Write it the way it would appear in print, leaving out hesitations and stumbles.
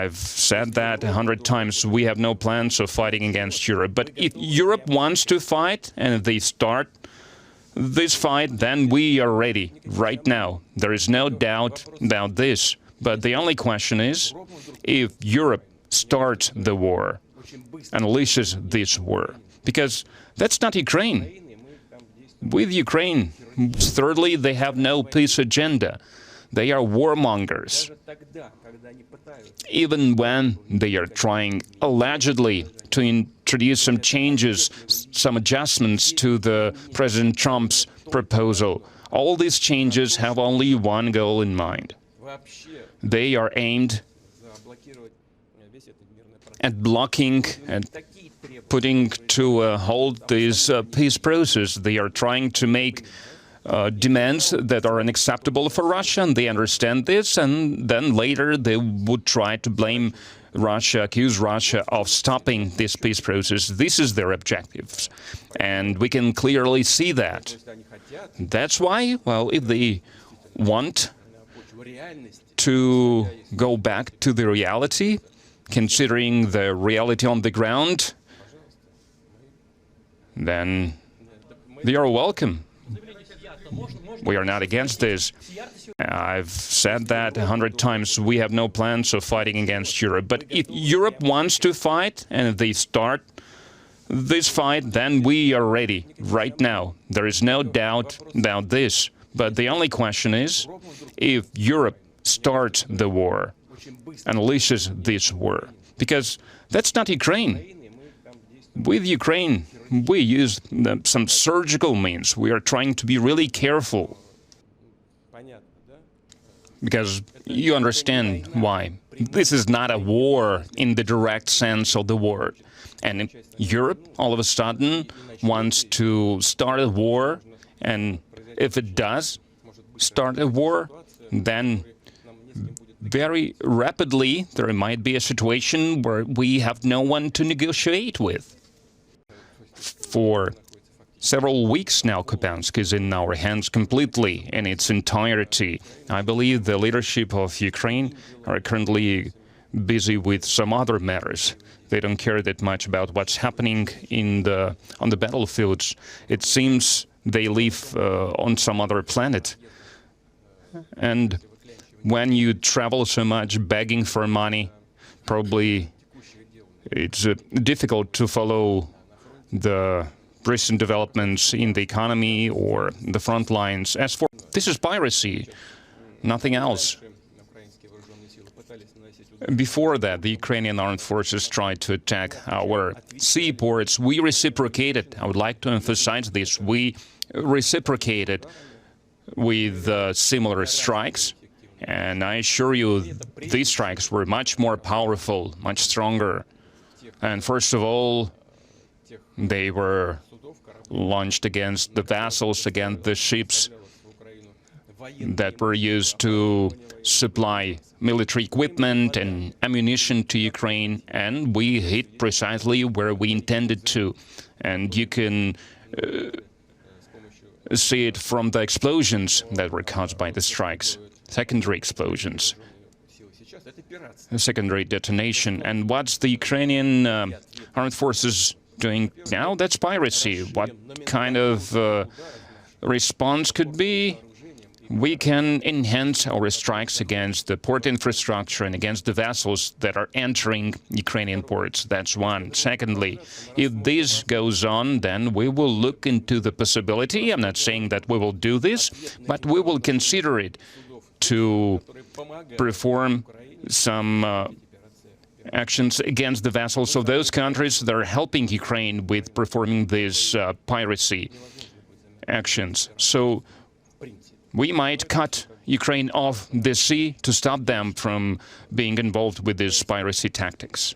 I've said that 100 times. We have no plans of fighting against Europe. But if Europe wants to fight and they start this fight, then we are ready right now. There is no doubt about this. But the only question is, if Europe starts the war, unleashes this war, because that's not Ukraine. With Ukraine, thirdly, they have no peace agenda. They are warmongers. Even when they are trying, allegedly, to introduce some changes, some adjustments to the President Trump's proposal, all these changes have only one goal in mind. They are aimed at blocking and putting to a halt this peace process. They are trying to make demands that are unacceptable for Russia, and they understand this, and then later they would try to blame Russia, accuse Russia of stopping this peace process. This is their objectives, and we can clearly see that. That's why, well, if they want to go back to the reality, considering the reality on the ground, then they are welcome. We are not against this. I've said that 100 times. We have no plans of fighting against Europe. But if Europe wants to fight and they start this fight, then we are ready right now. There is no doubt about this. But the only question is, if Europe starts the war, unleashes this war, because that's not Ukraine. With Ukraine, we use some surgical means. We are trying to be really careful, because you understand why. This is not a war in the direct sense of the word. And Europe, all of a sudden, wants to start a war, and if it does start a war, then very rapidly there might be a situation where we have no one to negotiate with. For several weeks now, Kupiansk is in our hands completely, in its entirety. I believe the leadership of Ukraine are currently busy with some other matters. They don't care that much about what's happening on the battlefields. It seems they live on some other planet. And when you travel so much begging for money, probably it's difficult to follow the recent developments in the economy or the front lines. As for this is piracy, nothing else. Before that, the Ukrainian armed forces tried to attack our seaports. We reciprocated. I would like to emphasize this. We reciprocated with similar strikes. And I assure you, these strikes were much more powerful, much stronger. And first of all, they were launched against the vessels, against the ships that were used to supply military equipment and ammunition to Ukraine, and we hit precisely where we intended to. And you can see it from the explosions that were caused by the strikes, secondary explosions, secondary detonation. And what's the Ukrainian armed forces doing now? That's piracy. What kind of response could be? We can enhance our strikes against the port infrastructure and against the vessels that are entering Ukrainian ports. That's one. Secondly, if this goes on, then we will look into the possibility, I'm not saying that we will do this, but we will consider it, to perform some actions against the vessels of those countries that are helping Ukraine with performing these piracy actions. So we might cut Ukraine off the sea to stop them from being involved with these piracy tactics.